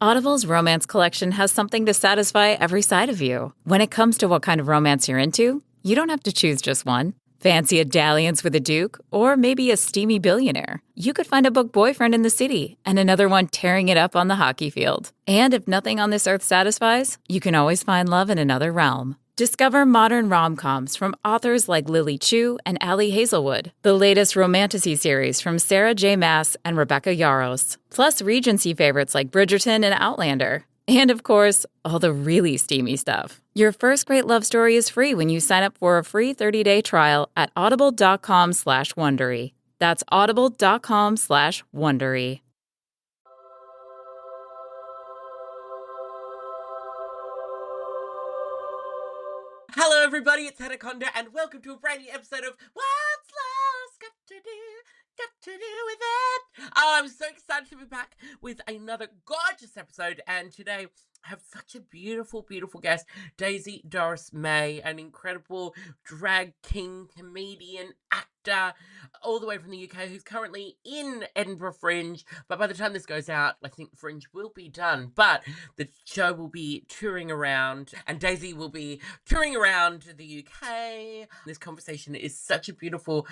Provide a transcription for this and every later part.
Audible's romance collection has something to satisfy every side of you. When it comes to what kind of romance you're into, you don't have to choose just one. Fancy a dalliance with a duke, or maybe a steamy billionaire. You could find a book boyfriend in the city and another one tearing it up on the hockey field. And if nothing on this earth satisfies, you can always find love in another realm. Discover modern rom-coms from authors like Lily Chu and Ali Hazelwood, the latest romantasy series from Sarah J. Maas and Rebecca Yarros, plus Regency favorites like Bridgerton and Outlander. And of course, all the really steamy stuff. Your first great love story is free when you sign up for a free 30-day trial at audible.com/Wondery. That's audible.com/Wondery. Hello everybody, it's Hannah Conda and welcome to a brand new episode of What's Love's Got to Do with It. Oh, I'm so excited to be back with another gorgeous episode, and today I have such a beautiful, beautiful guest, Daisy Doris May, an incredible drag king, comedian, actor, all the way from the UK, who's currently in Edinburgh Fringe, but by the time this goes out, I think Fringe will be done, but the show will be touring around, and Daisy will be touring around the UK. This conversation is such a beautiful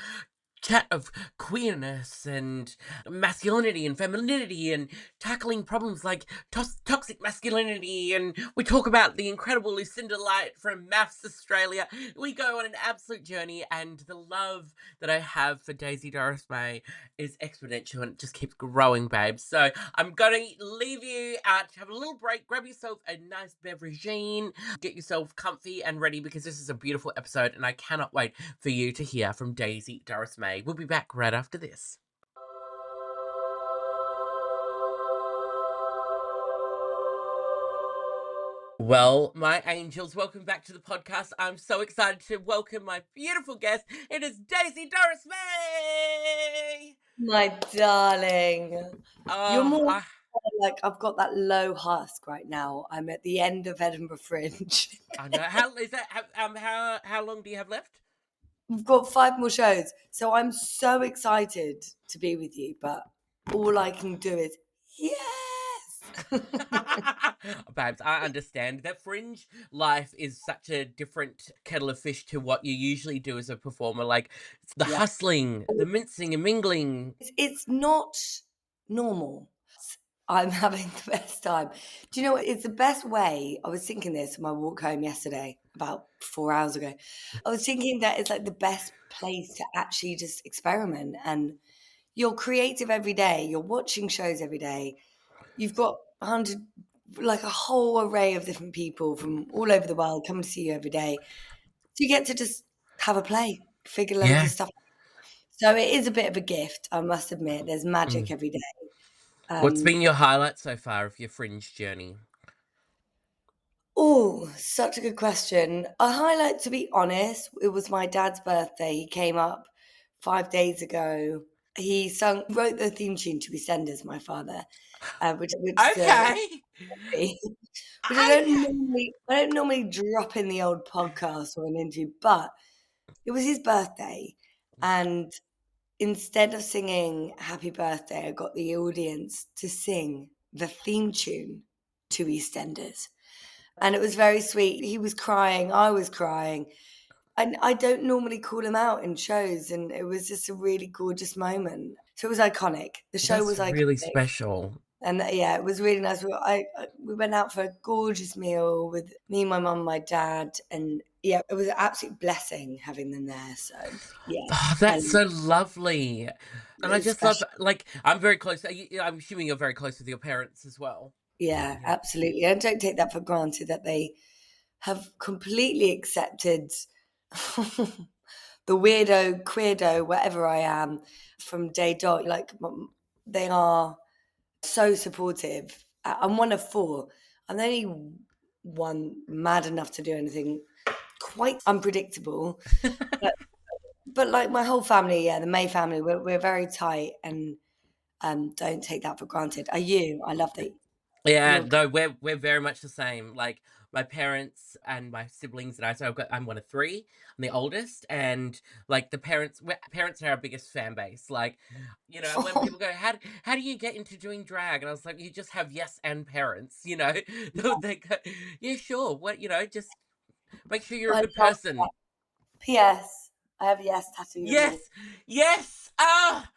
chat of queerness and masculinity and femininity and tackling problems like toxic masculinity, and we talk about the incredible Lucinda Light from Maths Australia. We go on an absolute journey, and the love that I have for Daisy Doris May is exponential and it just keeps growing, babes. So I'm gonna leave you out to have a little break, grab yourself a nice beveragine, get yourself comfy and ready, because this is a beautiful episode and I cannot wait for you to hear from Daisy Doris May. We'll be back right after this. Well, my angels, welcome back to the podcast. I'm so excited to welcome my beautiful guest. It is Daisy Doris May. My darling. You're more I like, I've got that low husk right now. I'm at the end of Edinburgh Fringe. know. How is that? How long do you have left? We've got 5 more shows. So I'm so excited to be with you, but all I can do is, yes. Babes, I understand that Fringe life is such a different kettle of fish to what you usually do as a performer. Like the Yeah. hustling, the mincing and mingling. It's not normal. I'm having the best time. Do you know what? It's the best way. I was thinking this on my walk home yesterday, about 4 hours ago. I was thinking that it's like the best place to actually just experiment. And you're creative every day. You're watching shows every day. You've got 100, like a whole array of different people from all over the world coming to see you every day. So you get to just have a play, figure loads of stuff. So it is a bit of a gift, I must admit. There's magic every day. What's been your highlight so far of your Fringe journey? Oh, such a good question. A highlight, to be honest, it was my dad's birthday. He came up 5 days ago. He wrote the theme tune to EastEnders, my father, which Okay. which I don't normally drop in the old podcast or an interview, but it was his birthday, and instead of singing Happy Birthday, I got the audience to sing the theme tune to EastEnders. And it was very sweet. He was crying, I was crying. And I don't normally call him out in shows, and it was just a really gorgeous moment. So it was iconic. The show was iconic. Really special. And yeah, it was really nice. We went out for a gorgeous meal with me, my mum, my dad, and yeah, it was an absolute blessing having them there. So yeah. Oh, that's so lovely. And I just love, like, I'm very close. I'm assuming you're very close with your parents as well. Yeah, absolutely. I don't take that for granted that they have completely accepted the weirdo, queerdo, whatever I am, from day dot. Like, they are so supportive. I'm one of 4. I'm the only one mad enough to do anything quite unpredictable. but like my whole family, yeah, the May family, we're very tight, and don't take that for granted. Are you? I love that Yeah, You're no, we're very much the same. Like my parents and my siblings and I. So I'm one of three. I'm the oldest, and like the parents are our biggest fan base. Like, and when people go, how do you get into doing drag? And I was like, you just have yes and parents. They go, yeah, sure. What just make sure you're a I good love that. person. P.S. I have yes tattooed on me. Yes, yes. Ah.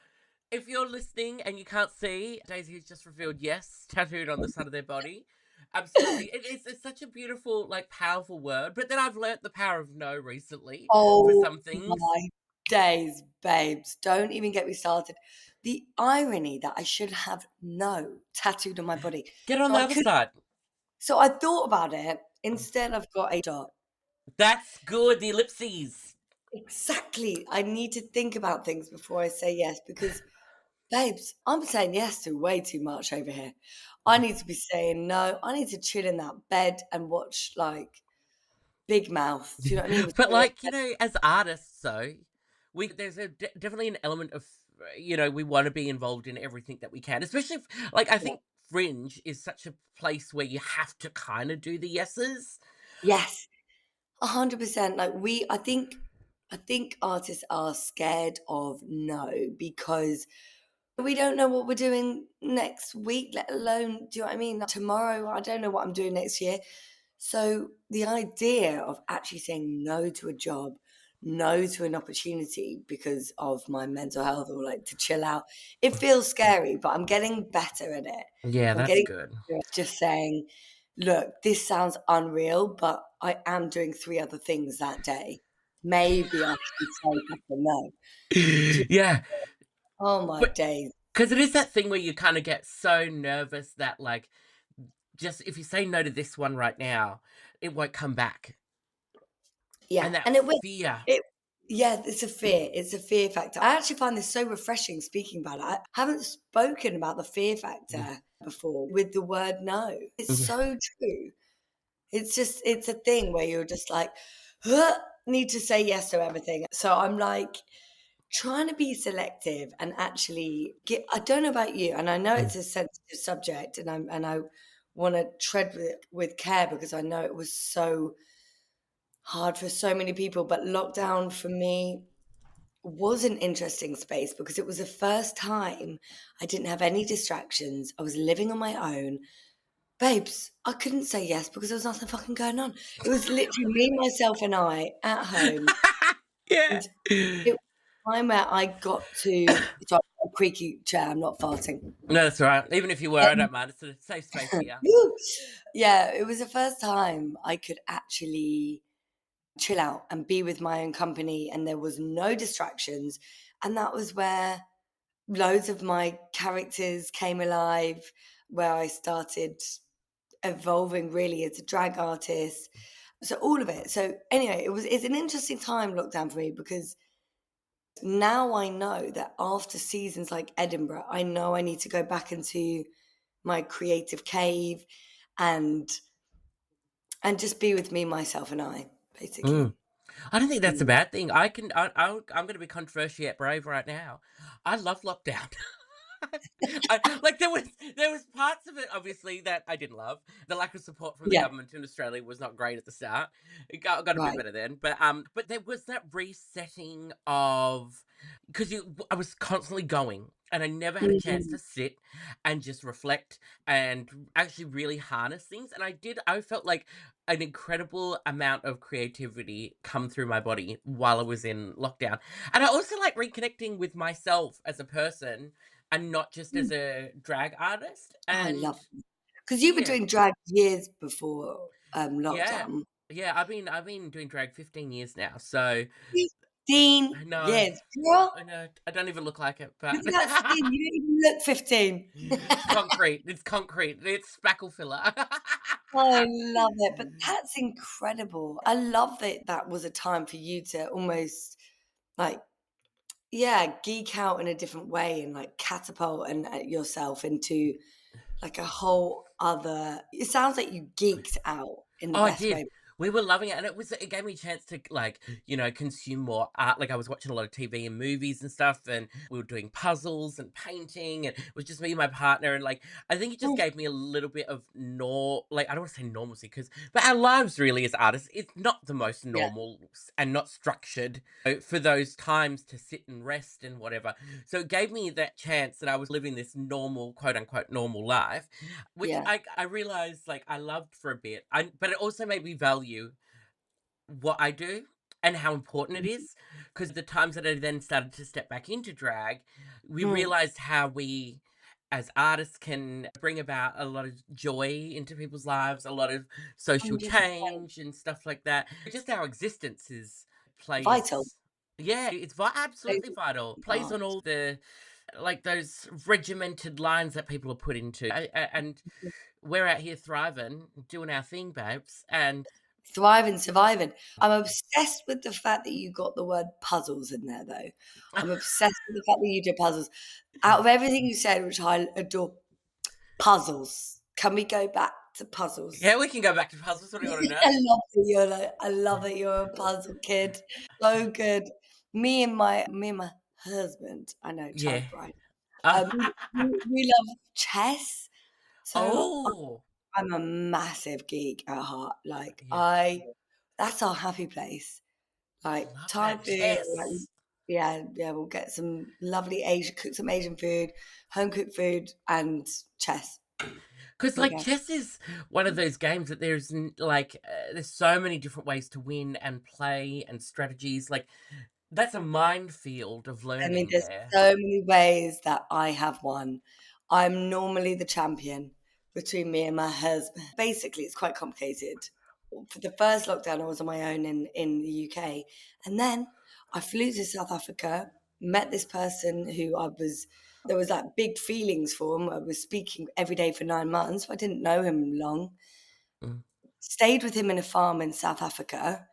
If you're listening and you can't see, Daisy has just revealed yes tattooed on the side of their body. Absolutely. It's such a beautiful, like, powerful word. But then I've learnt the power of no recently for Oh some things. my days, babes. Don't even get me started. The irony that I should have no tattooed on my body. Get on So the I other could side. so I thought about it. Instead I've got a dot. That's good. The ellipses. Exactly. I need to think about things before I say yes because babes, I'm saying yes to way too much over here. I need to be saying no. I need to chill in that bed and watch like Big Mouth. Do you know what I mean? But like as artists, there's definitely an element of we want to be involved in everything that we can, especially I Yeah. think Fringe is such a place where you have to kind of do the yeses. Yes. 100%. Like I think artists are scared of no because we don't know what we're doing next week, let alone, do you know what I mean? Like tomorrow, I don't know what I'm doing next year. So the idea of actually saying no to a job, no to an opportunity because of my mental health or like to chill out, it feels scary, but I'm getting better at it. Yeah, I'm that's getting good. better at just saying, look, this sounds unreal, but I am doing 3 other things that day. Maybe I should say yes or no. Do you Yeah, oh my but days. because it is that thing where you kind of get so nervous that just if you say no to this one right now, it won't come back, Yeah, and that and it will. fear. It yeah, it's a fear. It's a fear factor. I actually find this so refreshing speaking about it. I haven't spoken about the fear Yeah, factor before with the word no. It's yeah. so true. It's a thing where you're just like, "Huh, need to say yes to everything." So I'm like trying to be selective and actually get I don't know about you, and I know Mm. it's a sensitive subject and I want to tread with care because I know it was so hard for so many people, but lockdown for me was an interesting space because it was the first time I didn't have any distractions. I was living on my own. Babes, I couldn't say yes because there was nothing fucking going on. It was literally me, myself, and I at home. Yeah. And it was a time where I got to. Sorry, a creaky chair, I'm not farting. No, that's all right. Even if you were, I don't mind. It's a safe space here. Woo! Yeah, it was the first time I could actually chill out and be with my own company, and there was no distractions. And that was where loads of my characters came alive, where I started evolving really as a drag artist. So all of it. So anyway, it's an interesting time lockdown for me because now I know that after seasons like Edinburgh, I know I need to go back into my creative cave and just be with me, myself, and I, Mm. basically. I don't think that's a Mm. bad thing. I'm going to be controversial yet brave right now. I love lockdown. Like there was parts of it obviously that I didn't love. The lack of support from the Yeah, government in Australia was not great at the start. It got a bit right. better then, but there was that resetting of because you I was constantly going and I never had a chance Mm. to sit and just reflect and actually really harness things. And I felt like an incredible amount of creativity come through my body while I was in lockdown. And I also like reconnecting with myself as a person and not just as a drag artist. Oh, I And love because you were yeah, doing drag years before, yeah, lockdown. yeah. I've been doing drag 15 years now, so 15 I know, years, girl. I know. I don't even look like it, Look but at that skin. You don't even look 15. it's concrete. It's concrete. It's spackle filler. I love it, but that's incredible. I love that that was a time for you to almost, like, yeah, geek out in a different way and, like, catapult yourself into, like, a whole other it sounds like you geeked out in the Oh, I best did. way. We were loving it, and it gave me a chance to, like, consume more art. Like, I was watching a lot of TV and movies and stuff, and we were doing puzzles and painting, and it was just me and my partner, and, like, I think it just Mm, gave me a little bit of like, I don't wanna say normalcy, but our lives really as artists, it's not the most yeah, normal and not structured, for those times to sit and rest and whatever. So it gave me that chance that I was living this normal, quote unquote, normal life, which yeah. I realized, like, I loved for a bit. But it also made me value what I do and how important it is. Because the times that I then started to step back into drag, we Mm, realized how we as artists can bring about a lot of joy into people's lives, a lot of social 100% change and stuff like that. Just our existence is vital. plays. Yeah, it's Plays absolutely vital. a Plays part. on all the, like, those regimented lines that people are put into. And we're out here thriving, doing our thing, babes. And Thriving, surviving. I'm obsessed with the fact that you got the word puzzles in there, though. I'm obsessed with the fact that you did puzzles. Out of everything you said, which I adore, puzzles. Can we go back to puzzles? yeah, we can go back to puzzles. What do you want to know? I love that you're a puzzle kid. So good. Me and my husband, I know, Yeah. child bride. We love chess. So Oh, I'm a massive geek at heart. Like yeah. that's our happy place. Like Love Thai that food, like chess. yeah, yeah, we'll get some lovely cook some Asian food, home cooked food, and chess. Because, We like, go. chess is one of those games that like, there's so many different ways to win and play and strategies. Like, that's a minefield of I mean, learning there's there. so many ways that I have won. I'm normally the champion between me and my husband. Basically, it's quite complicated. For the first lockdown, I was on my own in the UK, and then I flew to South Africa, met this person who there was like big feelings for him. I was speaking every day for 9 months. I didn't know him long. Mm. Stayed with him in a farm in South Africa.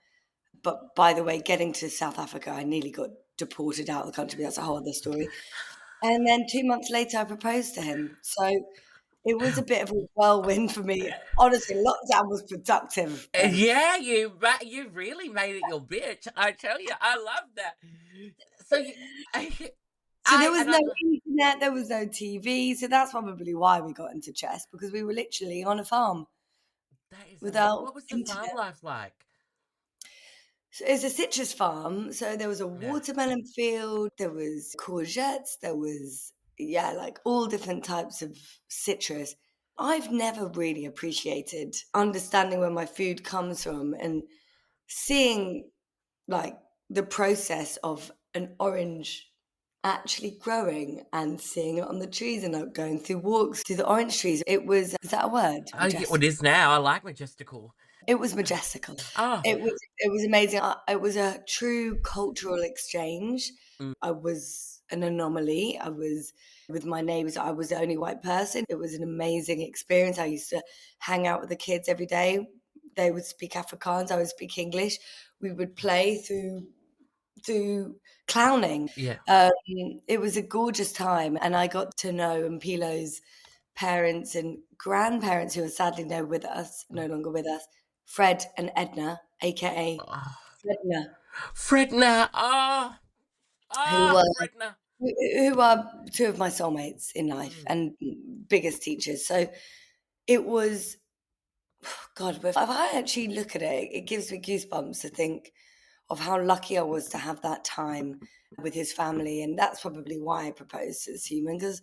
But by the way, getting to South Africa, I nearly got deported out of the country. But that's a whole other story. And then 2 months later, I proposed to him. So it was a bit of a whirlwind for me. Honestly, lockdown was productive, babes. Yeah, you really made it your bitch. I tell you, I love that. So you, I, So there was and no I internet, there was no TV. So that's probably why we got into chess, because we were literally on a farm that is amazing. without What was the farm internet. life like? So it's a citrus farm. So there was a Yeah. watermelon field, there was courgettes, there was, yeah, like all different types of citrus. I've never really appreciated understanding where my food comes from and seeing like the process of an orange actually growing and seeing it on the trees and like going through walks through the orange trees. It was, is that a word? Oh, yeah, well, it Majestic. is now. I like majestical. It was majestical. Oh, It was amazing. It was a true cultural exchange. mm, I was an anomaly. I was with my neighbors. I was the only white person. It was an amazing experience. I used to hang out with the kids every day. They would speak Afrikaans. I would speak English. We would play through clowning. yeah. Um, it was a gorgeous time, and I got to know Mpilo's parents and grandparents who are sadly no longer with us, Fred and Edna, aka Oh, Fredna, Fredna. Oh, who oh, were Fredna. who are two of my soulmates in life Mm. and biggest teachers. So it was God, if I actually look at it, it gives me goosebumps to think of how lucky I was to have that time with his family, and that's probably why I proposed to this human, because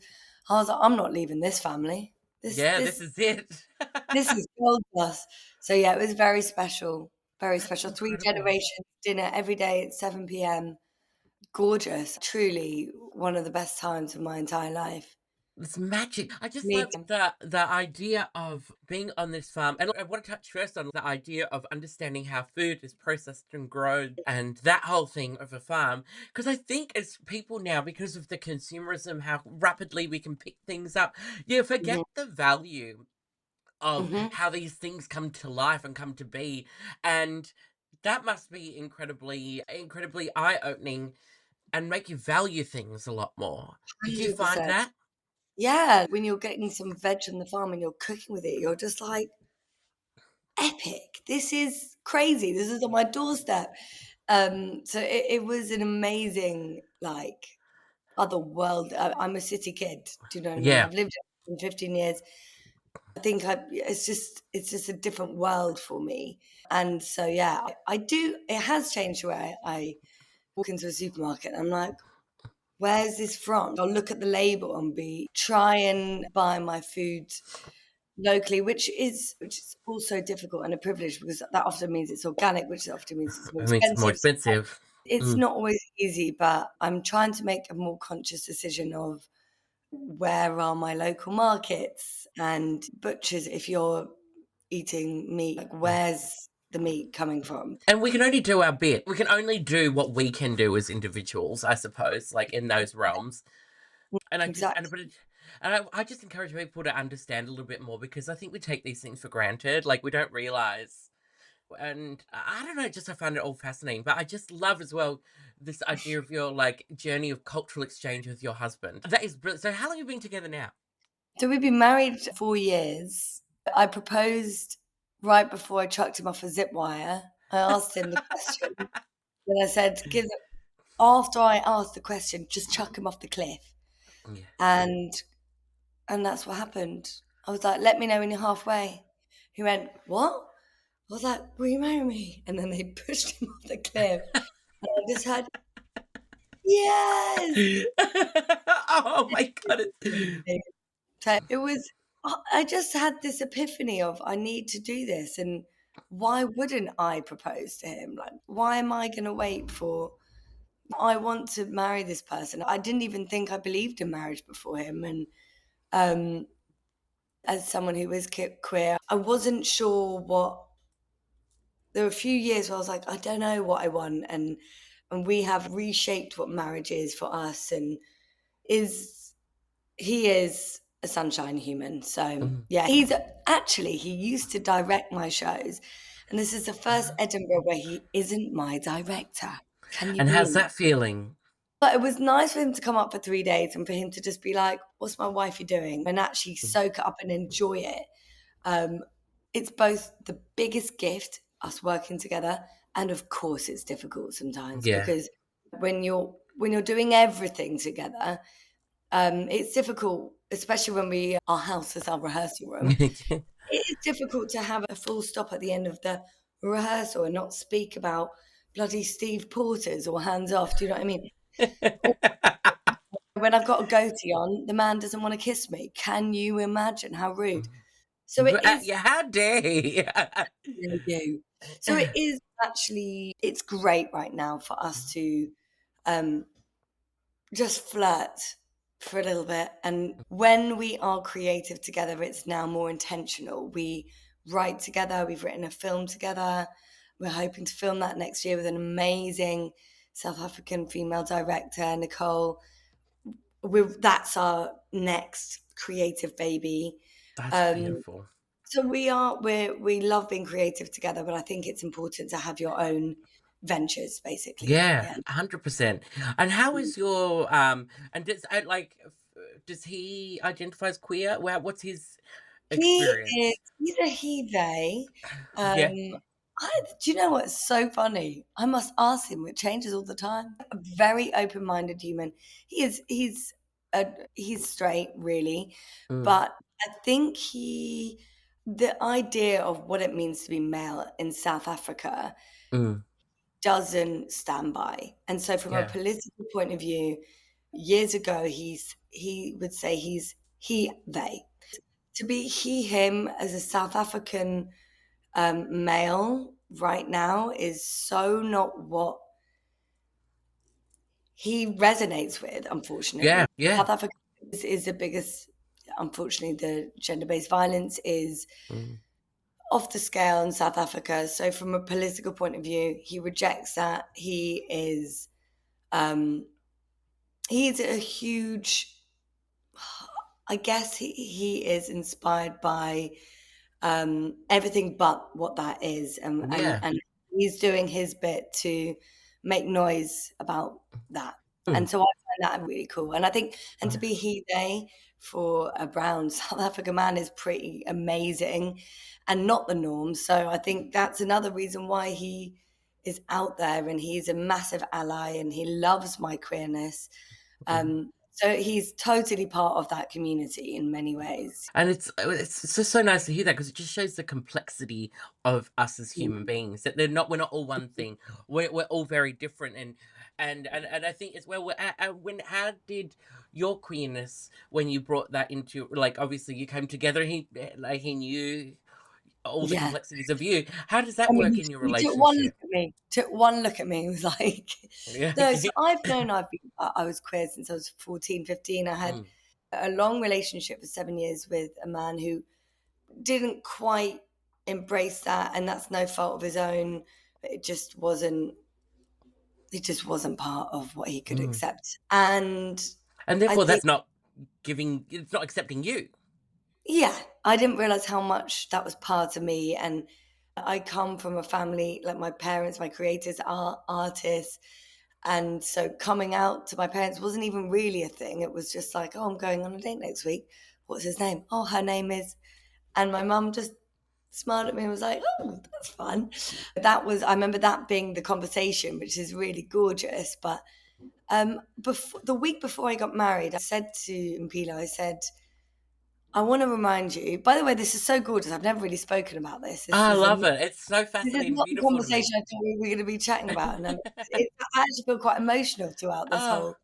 I was like, I'm not leaving this family. This Yeah, this this is it. this is gold dust. So yeah, it was very special, very That's special. Three incredible. generations dinner every day at 7 p.m. Gorgeous. Truly one of the best times of my entire life. It's magic. I just love Meeting. the idea of being on this farm, and I want to touch first on the idea of understanding how food is processed and grown, and that whole thing of a farm. Because I think as people now, because of the consumerism, how rapidly we can pick things up, you forget Mhm, the value of mhm. how these things come to life and come to be, and that must be incredibly eye-opening and make you value things a lot more. Did you find 100%. that? Yeah, when you're getting some veg on the farm and you're cooking with it, you're just like, epic. This is crazy. This is on my doorstep. So it was an amazing, like, other world. I'm a city kid. Do you know what I mean? Yeah. I've lived in 15 years. I think it's just a different world for me. And so, yeah, I do. It has changed the way I walk into a supermarket and I'm like, where's this from? I'll look at the label and try and buy my food locally, which is also difficult and a privilege because that often means it's organic, which often means it's more I mean, it's more expensive. So expensive. it's not always easy, but I'm trying to make a more conscious decision of where are my local markets and butchers. If you're eating meat, like where's the meat coming from? And we can only do our bit. We can only do what we can do as individuals, I suppose, like in those realms. And Exactly. I just encourage people to understand a little bit more because I think we take these things for granted. Like we don't realize. And I don't know, just I find it all fascinating. But I just love as well this idea of your like journey of cultural exchange with your husband. That is brilliant. So how long have you been together now? So we've been married 4 years. I proposed right before I chucked him off a zip wire. I asked him the question. Then I said, after I asked the question, just chuck him off the cliff. Yeah. And that's what happened. I was like, let me know when you're halfway. He went, what? I was like, will you marry me? And then they pushed him off the cliff. And I just had, yes. Oh my god. So it was, I just had this epiphany of I need to do this. And why wouldn't I propose to him? Like, why am I going to wait for, I want to marry this person. I didn't even think I believed in marriage before him. And as someone who is queer, I wasn't sure there were a few years where I was like, I don't know what I want. And we have reshaped what marriage is for us. And he is a sunshine human. So yeah, he used to direct my shows. And this is the first Edinburgh where he isn't my director. Can you And how's believe? that feeling? But it was nice for him to come up for 3 days and for him to just be like, what's my wifey doing? And actually soak it up and enjoy it. It's both the biggest gift, us working together, and of course it's difficult sometimes Yeah. because when you're doing everything together, it's difficult, especially when our house is our rehearsal room. It is difficult to have a full stop at the end of the rehearsal and not speak about bloody Steve Porters or hands off. Do you know what I mean? When I've got a goatee on, the man doesn't want to kiss me. Can you imagine how rude? So it is. Yeah, how dare he? They do. So it is actually, it's great right now for us to just flirt for a little bit. And when we are creative together, it's now more intentional. We write together, we've written a film together. We're hoping to film that next year with an amazing South African female director, Nicole. That's our next creative baby. That's beautiful. So we love being creative together, but I think it's important to have your own ventures, basically. Yeah, Yeah. 100%. And how is your and does he identify as queer? What's his experience? He's a he, they. Yeah. Do you know what's so funny? I must ask him, it changes all the time. A very open-minded human. He's straight, really, Mm, but I think the idea of what it means to be male in South Africa mm, doesn't stand by. And so from a yeah. political point of view, years ago, he would say he's he, they. To be he, him as a South African male right now is so not what he resonates with, Yeah, unfortunately. yeah. South Africa is the biggest, unfortunately, the gender-based violence is Mm, off the scale in South Africa. So from a political point of view, he rejects that. Um, he's a huge, I guess he is inspired by everything but what that is. yeah. And he's doing his bit to make noise about that. Mm, And so I find that really cool. And I think, and to be he, they, for a brown South African man is pretty amazing and not the norm. So I think that's another reason why he is out there, and he's a massive ally and he loves my queerness. So he's totally part of that community in many ways. And it's just so nice to hear that, because it just shows the complexity of us as human beings, that we're not all one thing. We're all very different, and I think as well, when how did your queerness, when you brought that into, like, obviously you came together, he knew all the Yeah. complexities of you. How does I that mean, work in your he took one look relationship? at me, and was like, Yeah. no, so I was queer since I was 14, 15. I had Mm, a long relationship for 7 years with a man who didn't quite embrace that, and that's no fault of his own. It just wasn't part of what he could mm. accept. And And I therefore think, it's not accepting you. yeah, I didn't realize how much that was part of me. And I come from a family, like my parents, my creators are artists. And so coming out to my parents wasn't even really a thing. It was just like, oh, I'm going on a date next week. What's his name? Oh, her name is. And my mum just smiled at me and was like, oh, that's fun. I remember that being the conversation, which is really gorgeous. But the week before I got married, I said to Mpilo, I said, I want to remind you, by the way, this is so gorgeous. I've never really spoken about this. I love it. It's so This is fascinating, not the beautiful to conversation me. I thought we were going to be chatting about. And I actually feel quite emotional throughout this Ah, whole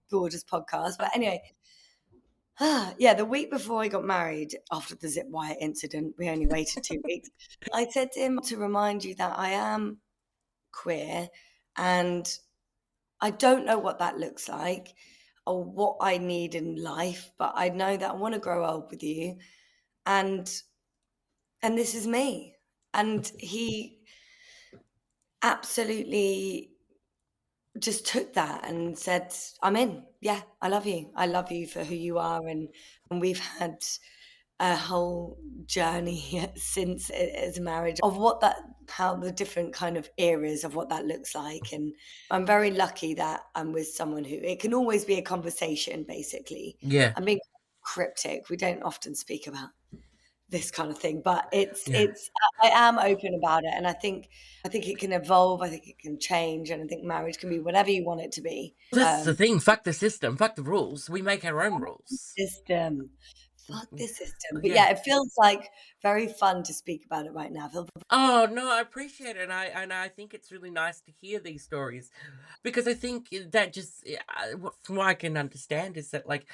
gorgeous podcast. But ah, anyway, yeah, the week before I got married, after the zip wire incident, we only waited 2 weeks. I said to him to remind you that I am queer and I don't know what that looks like or what I need in life, but I know that I want to grow old with you, and this is me. And he absolutely just took that and said, I'm in. Yeah, I love you. I love you for who you are. And we've had a whole journey since as a marriage of how the different kind of eras of what that looks like. And I'm very lucky that I'm with someone who it can always be a conversation, basically. yeah, I'm being cryptic. We don't often speak about this kind of thing, but yeah. I am open about it, and I think it can evolve, I think it can change, and I think marriage can be whatever you want it to be. That's the thing. Fuck the system. Fuck the rules. We make our own rules. System. Fuck this system. But Yeah. yeah, it feels like very fun to speak about it right now. I feel Oh no, I appreciate it, and I think it's really nice to hear these stories, because I think that just from what I can understand is that, like,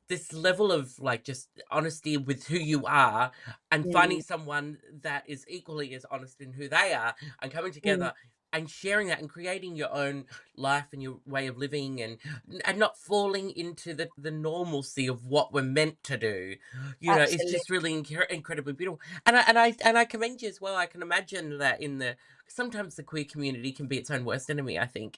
this level of, like, just honesty with who you are, and mm, finding someone that is equally as honest in who they are, and coming mm, together and sharing that and creating your own life and your way of living, and not falling into the normalcy of what we're meant to do. It's absolutely. just really incredibly beautiful. And I commend you as well. I can imagine that sometimes the queer community can be its own worst enemy, I think.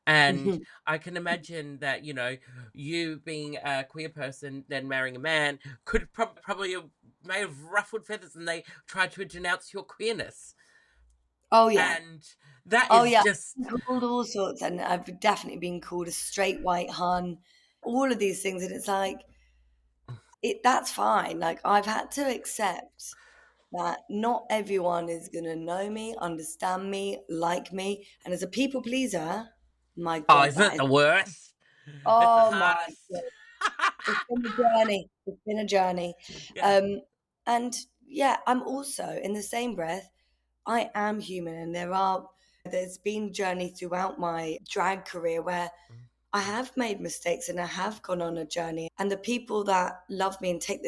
And I can imagine that, you being a queer person, then marrying a man, could probably may have ruffled feathers, and they tried to denounce your queerness. Oh, yeah. And that Oh, is yeah. just, I've been called all sorts, and I've definitely been called a straight white hun, all of these things, and it's like, that's fine. Like, I've had to accept that not everyone is going to know me, understand me, like me. And as a people pleaser, my oh, God, isn't that it is, the worst? It's the oh my hardest. God. It's been a journey. It's been a journey. Yeah. Um, and yeah, I'm also in the same breath, I am human. And there's been journey throughout my drag career where Mm, I have made mistakes and I have gone on a journey. And the people that love me and take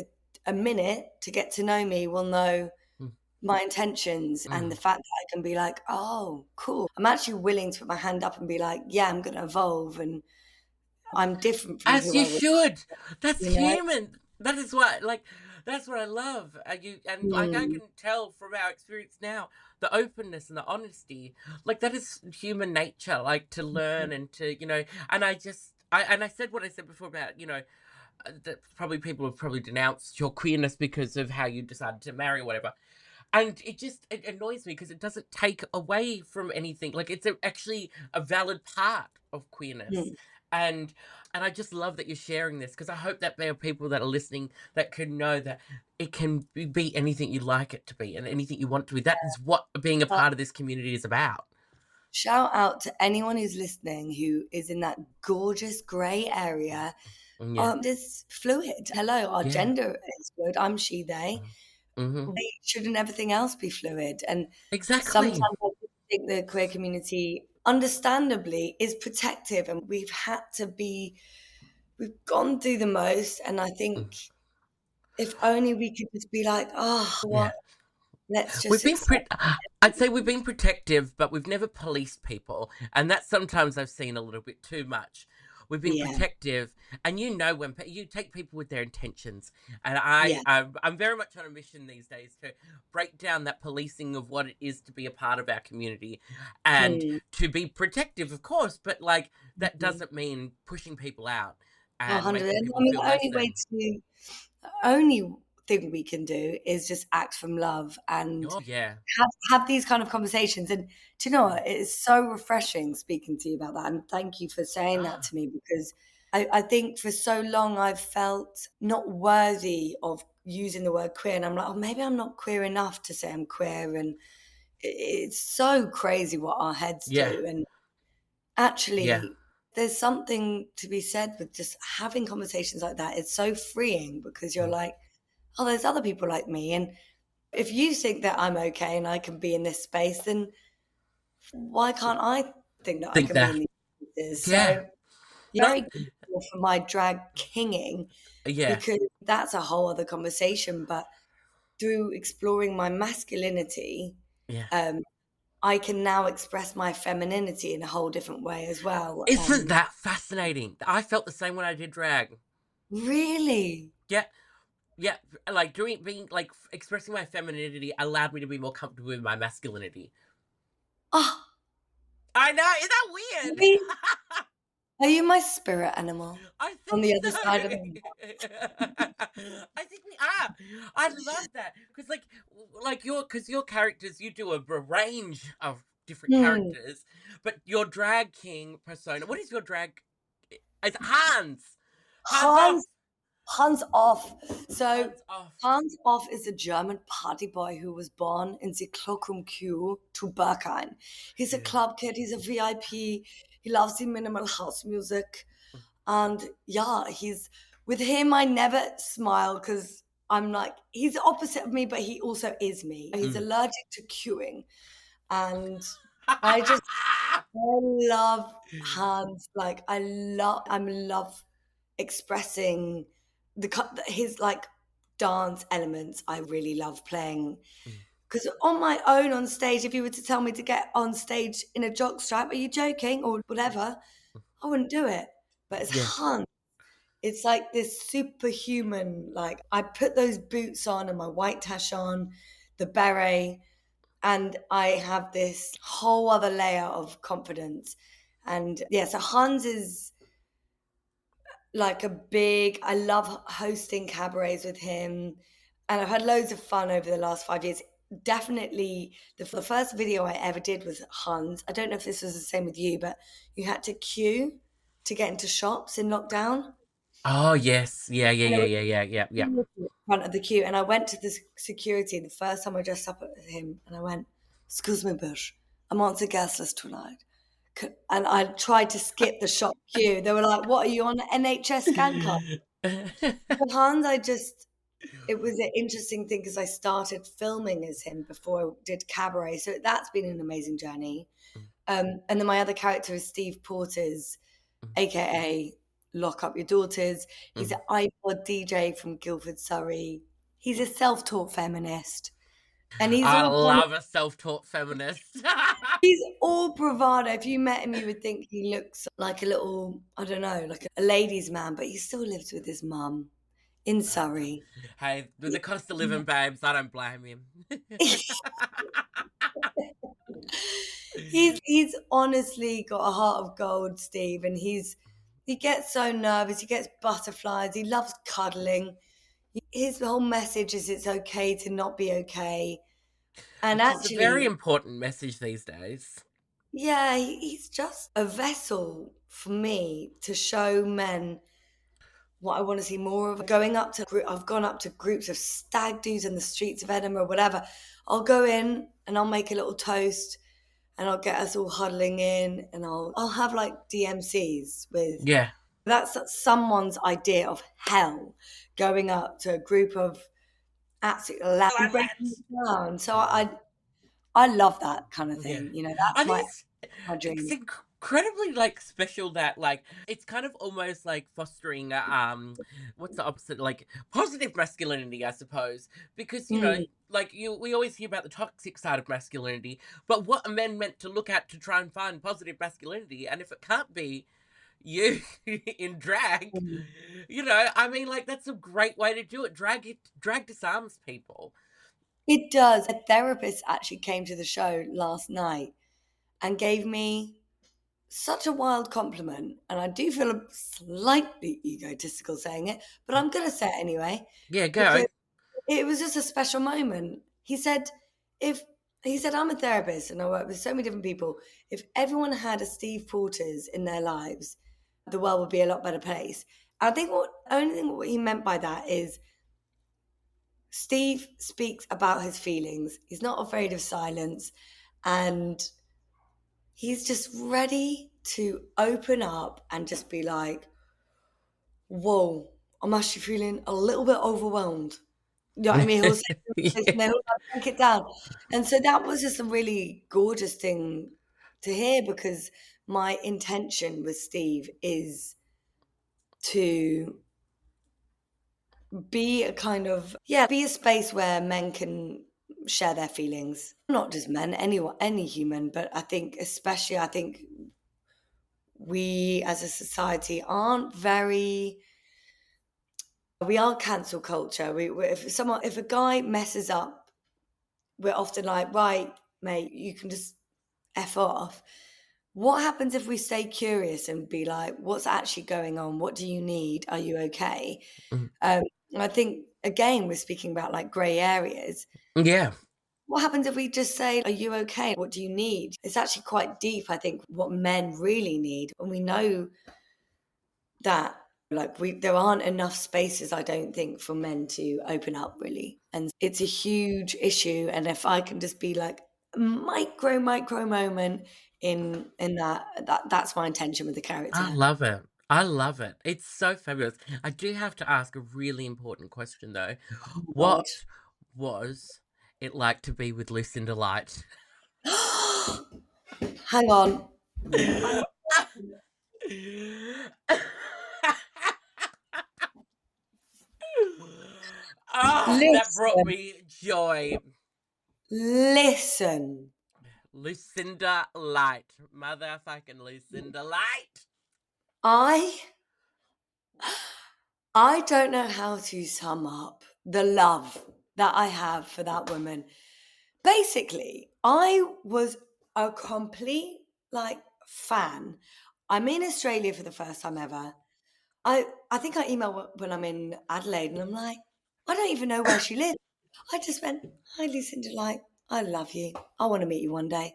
a minute to get to know me will know mm, my intentions, and the mm. fact that I can be like, oh, cool. I'm actually willing to put my hand up and be like, yeah, I'm going to evolve and I'm different from As who you I was, should. That's you know? human. That is what, like, that's what I love. And like, I Mm, can tell from our experience now, the openness and the honesty, like, that is human nature, like, to learn and to, and I said what I said before about, that probably people have probably denounced your queerness because of how you decided to marry or whatever. And it annoys me because it doesn't take away from anything. Like, it's actually a valid part of queerness. mm, And I just love that you're sharing this, because I hope that there are people that are listening that can know that it can be anything you like it to be and anything you want it to be. That is what being a But part of this community is about. shout out to anyone who's listening who is in that gorgeous grey area. Yeah. It's fluid. Hello, our Yeah. gender is fluid. I'm she, they. Mm-hmm. Why shouldn't everything else be fluid? And sometimes Exactly. I think the queer community, understandably, is protective, and we've gone through the most. And I think if only we could just be like, oh, Yeah. what? Let's We've just been accept. I'd say we've been protective, but we've never policed people, and that sometimes I've seen a little bit too much. We've been Yeah, protective, and when you take people with their intentions, and yeah, I'm very much on a mission these days to break down that policing of what it is to be a part of our community, and mm, to be protective, of course, but like that mhm. doesn't mean pushing people out and making 100%. I people mean, feel the less than. only thing we can do is just act from love and Oh yeah. have these kind of conversations. And do you know what? It is so refreshing speaking to you about that. And thank you for saying that Ah, to me, because I think for so long I've felt not worthy of using the word queer. And I'm like, oh, maybe I'm not queer enough to say I'm queer. And it's so crazy what our heads yeah. do. And Yeah. actually, there's something to be said with just having conversations like that. It's so freeing because you're Mm. like, oh, there's other people like me. And if you think that I'm okay and I can be in this space, then why can't I think that I Think can be in that. these spaces? Yeah. So you're Not. very grateful for my drag kinging, Yeah. because that's a whole other conversation. But through exploring my masculinity, Yeah. um, I can now express my femininity in a whole different way as well. Isn't that fascinating? I felt the same when I did drag. Really? Yeah, yeah. Like expressing my femininity allowed me to be more comfortable with my masculinity. Oh, I know, is that weird? maybe are you my spirit animal I on think the so. other side of the I think we are. I love that because, because your characters, you do a range of different Hmm. characters, but your drag king persona. What is your drag? It's Hans. Hands off. Hans Hans Off. So Hands off. Hans Off is a German party boy who was born in the Cloakroom Q to Berghain. He's a Yeah. club kid, he's a VIP, he loves the minimal house music. And yeah, he's with him I never smile because I'm like, he's the opposite of me, but he also is me. He's Mm. allergic to queuing. And I love Hans. Like I love expressing his like dance elements. I really love playing Mm. because on my own on stage, if you were to tell me to get on stage in a jockstrap, are you joking or whatever? I wouldn't do it. But it's Yeah. Hans. It's like this superhuman. Like I put those boots on and my white tash on, the beret, and I have this whole other layer of confidence. And yeah, so Hans is like I love hosting cabarets with him, and I've had loads of fun over the last 5 years. Definitely the first video I ever did was Hans. I don't know if this was the same with you, but you had to queue to get into shops in lockdown. Oh yes. Yeah. Yeah. And it Yeah. was Yeah. Yeah. Yeah. Yeah. in front of the queue. And I went to the security the first time I dressed up with him, and I went, "Excuse me, Bush, I'm on the guest list tonight." And I tried to skip the shop queue. They were like, "What are you on NHS scan card?" With Hans, it was an interesting thing because I started filming as him before I did cabaret. So that's been an amazing journey. And then my other character is Steve Porters, aka Lock Up Your Daughters. He's an iPod DJ from Guildford, Surrey. He's a self-taught feminist. And I love a self-taught feminist. he's all bravado. If you met him, you would think he looks like a little, I don't know, like a ladies' man, but he still lives with his mum in Surrey. Hey, with the cost of living, babes, I don't blame him. He's honestly got a heart of gold, Steve, and he gets so nervous, he gets butterflies, he loves cuddling. His whole message is it's okay to not be okay. And Which is a very actually, important message these days. yeah, he's just a vessel for me to show men what I want to see more of. I've gone up to groups of stag do's in the streets of Edinburgh, whatever. I'll go in and I'll make a little toast and I'll get us all huddling in and I'll have like DMCs with, Yeah. that's someone's idea of hell, going up to a group of absolutely loud and breaking Lads. it down. So I love that kind of Yeah. thing. You know, I that's think my it's dream. incredibly like special that like it's kind of almost like fostering what's the opposite, like positive masculinity, I suppose, because Mm. like we always hear about the toxic side of masculinity, but what are men meant to look at to try and find positive masculinity? And if it can't be you in drag, Mm. I mean, like that's a great way to do it. Drag disarms people. It does. A therapist actually came to the show last night and gave me such a wild compliment. And I do feel slightly egotistical saying it, but I'm going to say it anyway Yeah, go. because it was just a special moment. If he said, I'm a therapist and I work with so many different people. If everyone had a Steve Porter's in their lives, the world would be a lot better place. I think what he meant by that is Steve speaks about his feelings. He's not afraid of silence. And he's just ready to open up and just be like, whoa, I'm actually feeling a little bit overwhelmed. You know what I mean? He'll say this and Yeah. then he'll break it down. And so that was just a really gorgeous thing to hear because my intention with Steve is to be a kind of, be a space where men can share their feelings. Not just men, anyone, any human, but I think we as a society we are cancel culture. If a guy messes up, we're often like, right, mate, you can just F off. What happens if we stay curious and be like, what's actually going on? What do you need? Are you okay? Mm. I think, again, we're speaking about like grey areas. Yeah. What happens if we just say, are you okay? What do you need? It's actually quite deep, I think, what men really need. And we know that there aren't enough spaces, I don't think, for men to open up really. And it's a huge issue. And if I can just be like a micro moment in that's my intention with the I character. love it. I love it. It's so fabulous. I do have to ask a really important question though. Oh my What was it like to be with Lucinda Light? God. Hang on. I- Oh, that brought Listen, me joy. listen. Lucinda Light. Motherfucking Lucinda Light. I I don't know how to sum up the love that I have for that woman. Basically, I was a complete like fan. I'm in Australia for the first time ever. I think I email when I'm in Adelaide and I'm like, I don't even know where she lives. I just went, hi Lucinda Light, I love you. I want to meet you one day.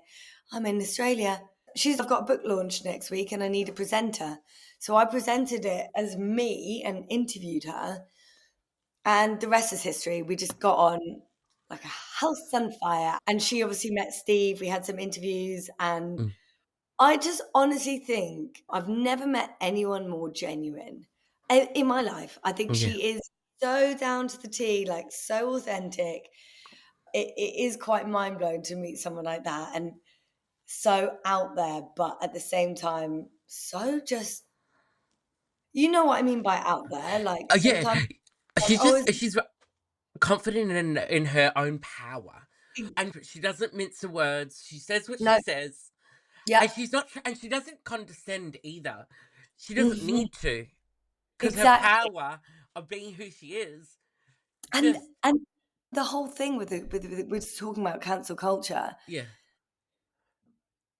I'm in Australia. I've got a book launch next week and I need a presenter. So I presented it as me and interviewed her. And the rest is history. We just got on like a house on fire. And she obviously met Steve. We had some interviews. And Mm, I just honestly think I've never met anyone more genuine in my life. I think yeah. she is so down to the T, like so authentic. It is quite mind blowing to meet someone like that and so out there, but at the same time, so just, you know what I mean by out there? Like Yeah. sometimes, like, She's confident in her own power. And she doesn't mince the words. She says what she no, says. yeah, And she's not, and she doesn't condescend either. She doesn't mhm, need to, because her exactly. power of being who she is, And just and the whole thing with talking about cancel culture. yeah,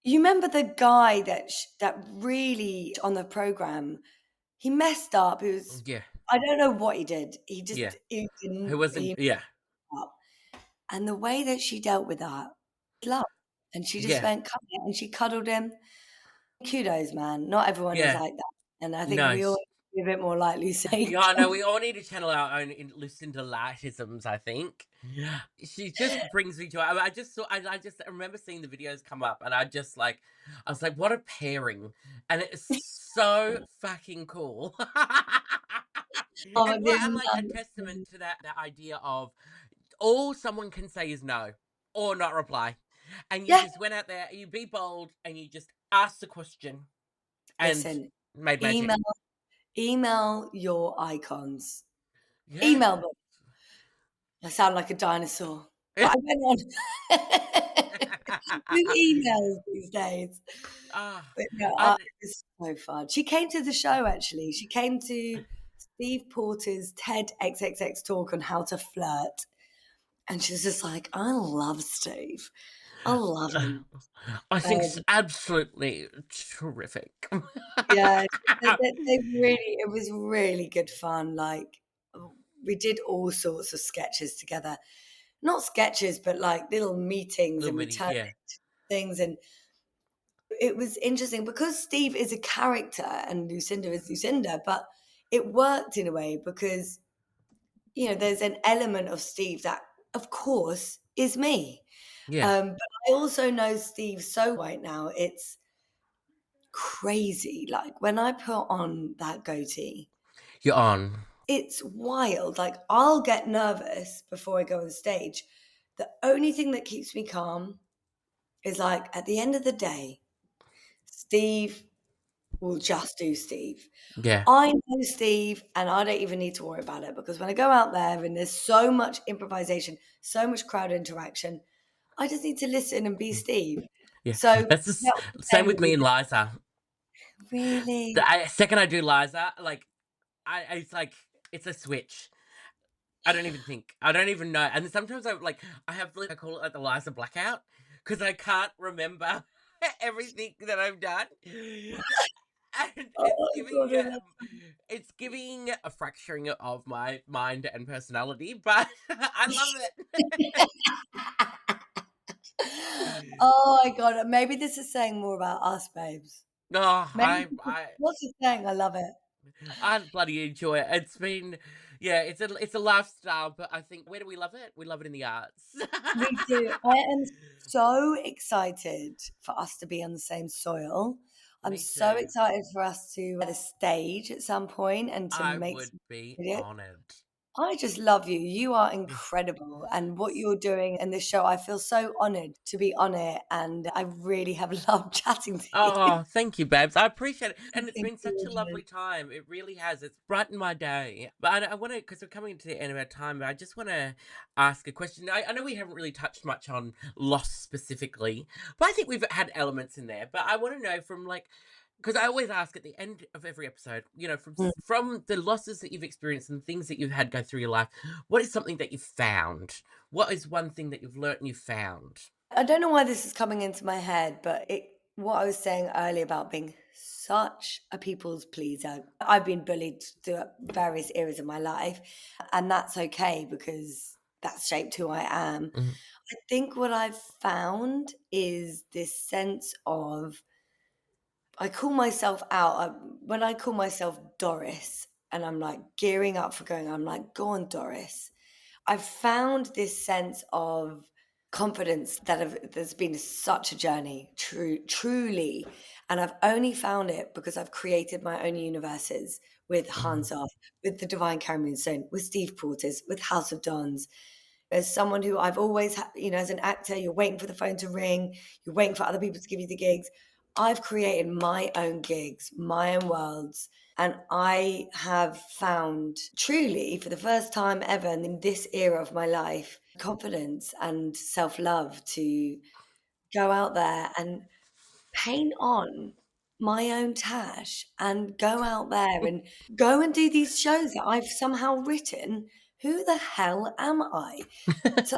You remember the guy that really on the program, he messed up. yeah, I don't know what he did. yeah. Who He wasn't? Yeah, messed up. And the way that she dealt with that, love. And she just yeah. went, come here, and she cuddled him. kudos, man. Not everyone is Yeah, like that, and I think no. we all need to be a bit more like Lucy. Yeah, no, we all need to channel our own Lucinda Lightisms, I think. She just brings me joy. I just saw, I just remember seeing the videos come up, and I was like, what a pairing. And it's so fucking cool. Oh, And what this I like a man. testament to that idea of all someone can say is no or not reply. And you Yeah, just went out there, you be bold, and you just asked the question and listen, made magic. email email your icons. Yeah. Email them. I sound like a dinosaur, but I went on with emails these days. Ah, But no, I it was so fun. She came to the show, actually. She came to Steve Porter's TED XXX talk on how to flirt, and she's just like, "I love Steve. I love him." I think it's Um, absolutely terrific. yeah, they really it was really good fun, like, we did all sorts of sketches together. Not sketches, but, like, little meetings, Little and we mini, turned yeah, things, and it was interesting because Steve is a character and Lucinda is Lucinda, but it worked in a way because, there's an element of Steve that, of course, is me. yeah. But I also know Steve so right now, it's crazy. Like when I put on that goatee, You're on. it's wild. Like I'll get nervous before I go on stage. The only thing that keeps me calm is like at the end of the day, Steve will just do Steve. Yeah. I know Steve, and I don't even need to worry about it because when I go out there and there's so much improvisation, so much crowd interaction, I just need to listen and be Mm, Steve. yeah. So that That's was the the same same with with me you. and Liza. Really? Second I do Liza, it's like, it's a switch. I don't even think. I don't even know. And sometimes I have, I call it like the Liza blackout because I can't remember everything that I've done. And Oh my God, I love it's giving a fracturing of my mind and personality, but I love it. Oh my God, maybe this is saying more about us, babes. Oh, Maybe what's it saying? I love it. I bloody enjoy it. It's been, yeah, it's a lifestyle, but I think, where do we love it? We love it in the arts. We do. I am so excited for us to be on the same soil. I'm Me so too. excited for us to get a stage at some point and to I make would some be videos. honored. I just love you. You are Yeah. incredible. And what you're doing in this show, I feel so honored to be on it. And I really have loved chatting to you. Oh, thank you, Babs. I appreciate it. And it's Thank been such you, a Adrian. lovely time. It really has. It's brightened my day. But I want to, because we're coming to the end of our time, but I just want to ask a question. I know we haven't really touched much on loss specifically, but I think we've had elements in there. But I want to know from because I always ask at the end of every episode, Mm. from the losses that you've experienced and things that you've had go through your life, what is something that you've found? What is one thing that you've learnt and you've found? I don't know why this is coming into my head, but what I was saying earlier about being such a people's pleaser. I've been bullied through various eras of my life, and that's okay because that's shaped who I am. Mhm. I think what I've found is this sense of I call myself out when I call myself Doris, and I'm like gearing up for going. I'm like, go on, Doris. I've found this sense of confidence there's been such a journey, truly, and I've only found it because I've created my own universes with Mhm. Hands Off, with the Divine Moonstone, with Steve Porter's, with House of Dons. As someone who I've always, as an actor, you're waiting for the phone to ring, you're waiting for other people to give you the gigs. I've created my own gigs, my own worlds, and I have found truly for the first time ever in this era of my life, confidence and self love to go out there and paint on my own tash and go out there and go and do these shows that I've somehow written. Who the hell am I? So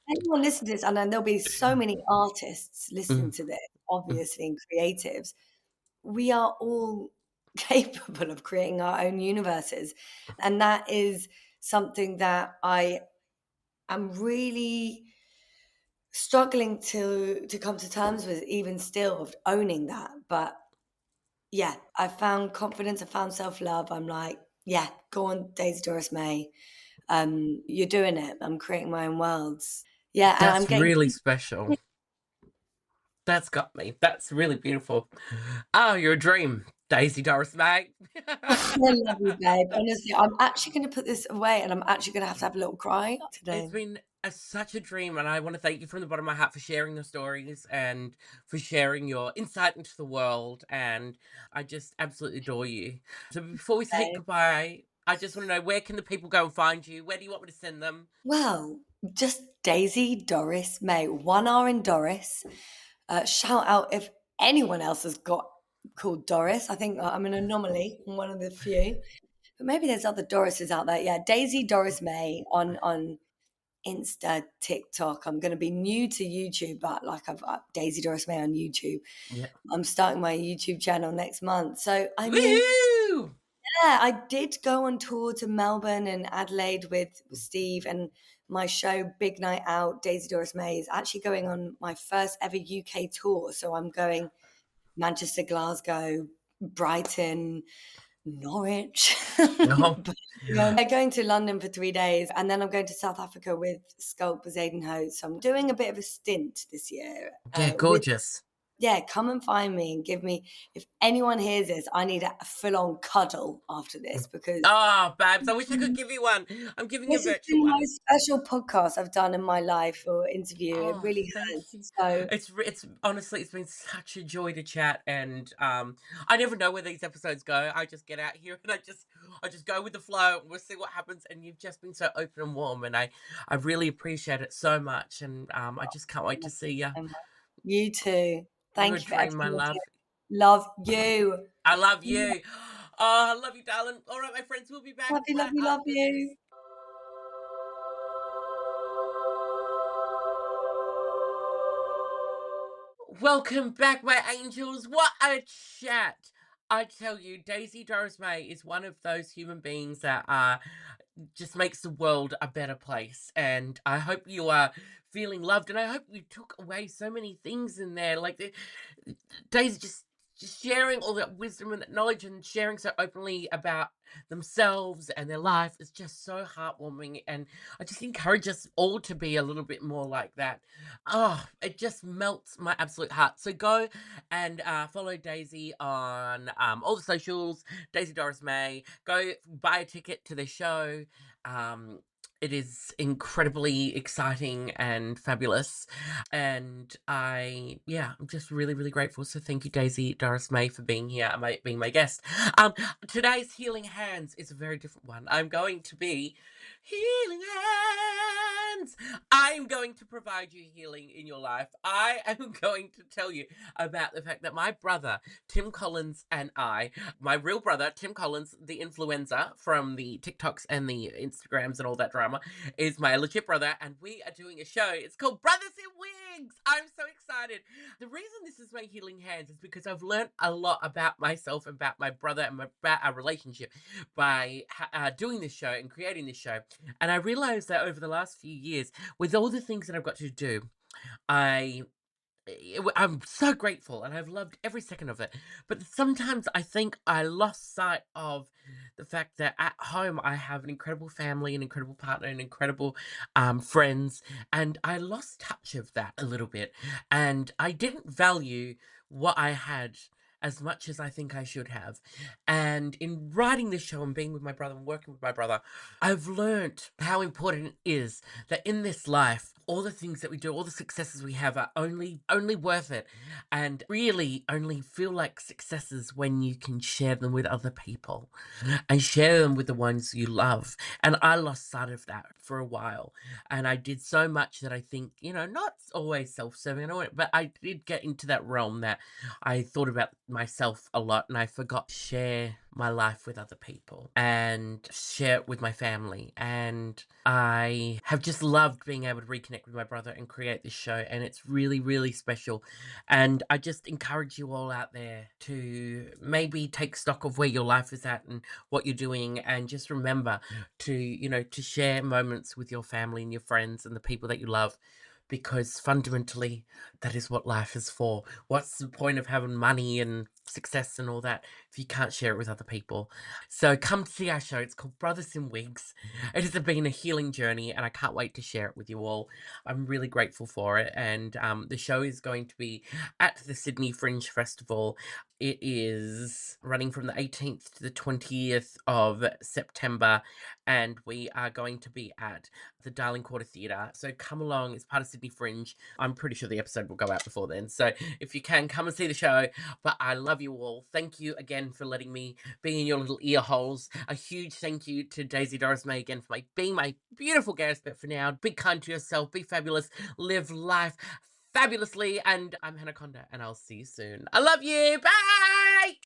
anyone listening to this, and then there'll be so many artists listening Mhm. to this, Mhm. obviously, and creatives. We are all capable of creating our own universes. And that is something that I am really struggling to come to terms with even still of owning that. But yeah, I found confidence, I found self-love. I'm like, yeah, go on, Daisy Doris May. You're doing it. I'm creating my own worlds. Yeah, and I'm That's getting really special. That's got me. That's really beautiful. Oh, you're a dream, Daisy Doris May. I love you, babe. Honestly, I'm actually going to put this away and I'm actually going to have a little cry It's today. been such a dream, and I want to thank you from the bottom of my heart for sharing your stories and for sharing your insight into the world. And I just absolutely adore you. So before we say Babe. goodbye, I just want to know, where can the people go and find you? Where do you want me to send them? Well, just Daisy Doris May, 1 R in Doris. Shout out if anyone else has got called Doris. I think I'm an anomaly, I'm one of the few. But maybe there's other Dorises out there. Yeah, Daisy Doris May on Insta, TikTok. I'm going to be new to YouTube, but like I've Daisy Doris May on YouTube. Yeah. I'm starting my YouTube channel next month. So I mean, Woohoo! yeah, I did go on tour to Melbourne and Adelaide with Steve, and my show Big Night Out, Daisy Doris May, is actually going on my first ever UK tour. So I'm going Manchester, Glasgow, Brighton, Norwich. No. I'm going to London for 3 days, and then I'm going to South Africa with Sculpt with Zayden. So I'm doing a bit of a stint this year Yeah, with gorgeous. yeah, come and find me and give me, if anyone hears this, I need a full-on cuddle after this because Oh, babes, I wish I could give you one. I'm giving you a this has virtual been the one. most special podcast I've done in my life or interview. It Oh, really thank has. you. So It's honestly, it's been such a joy to chat, and I never know where these episodes go. I just get out here and I just go with the flow, and we'll see what happens. And you've just been so open and warm, and I really appreciate it so much. And I just can't wait to see you. you too. You're a Thank you for dream, my everything you're love. doing. Love you. I love you. Oh, I love you, darling. All right, my friends, we'll be back Love you, love right you, love after this. you. Welcome back, my angels. What a chat. I tell you, Daisy Doris May is one of those human beings that just makes the world a better place. And I hope you are feeling loved. And I hope you took away so many things in there. Like Daisy just sharing all that wisdom and that knowledge and sharing so openly about themselves and their life is just so heartwarming. And I just encourage us all to be a little bit more like that. Oh, it just melts my absolute heart. So go and follow Daisy on all the socials, Daisy Doris May. Go buy a ticket to the show. Um, it is incredibly exciting and fabulous. And I'm just really, really grateful. So thank you, Daisy Doris May, for being here and being my guest. Today's Healing Hands is a very different one. I'm going to be healing hands. I'm going to provide you healing in your life. I am going to tell you about the fact that my brother, Tim Collins, and my real brother, Tim Collins, the influencer from the TikToks and the Instagrams and all that drama, is my legit brother, and we are doing a show. It's called Brothers in Wigs. I'm so excited. The reason this is my healing hands is because I've learned a lot about myself, about my brother, and about our relationship by doing this show and creating this show. And I realized that over the last few years, with all the things that I've got to do, I I'm so grateful and I've loved every second of it. But sometimes I think I lost sight of the fact that at home I have an incredible family, an incredible partner, and incredible friends. And I lost touch of that a little bit. And I didn't value what I had as much as I think I should have. And in writing this show and being with my brother and working with my brother, I've learned how important it is that in this life, all the things that we do, all the successes we have are only worth it, and really only feel like successes when you can share them with other people and share them with the ones you love. And I lost sight of that for a while, and I did so much that I think, not always self-serving, but I did get into that realm that I thought about myself a lot, and I forgot to share my life with other people and share it with my family. And I have just loved being able to reconnect with my brother and create this show, and it's really, really special. And I just encourage you all out there to maybe take stock of where your life is at and what you're doing, and just remember to share moments with your family and your friends and the people that you love, because fundamentally that is what life is for. What's the point of having money and success and all that if you can't share it with other people? So come see our show. It's called Brothers in Wigs. It has been a healing journey, and I can't wait to share it with you all. I'm really grateful for it. And the show is going to be at the Sydney Fringe Festival. It is running from the 18th to the 20th of September, and we are going to be at the Darling Quarter Theatre. So come along, it's part of Sydney Fringe. I'm pretty sure the episode will go out before then. So if you can, come and see the show. But I love you all. Thank you again for letting me be in your little ear holes. A huge thank you to Daisy Doris May again for being my beautiful guest. But for now, be kind to yourself, be fabulous, live life fabulously. And I'm Hannah Conda, and I'll see you soon. I love you. Bye.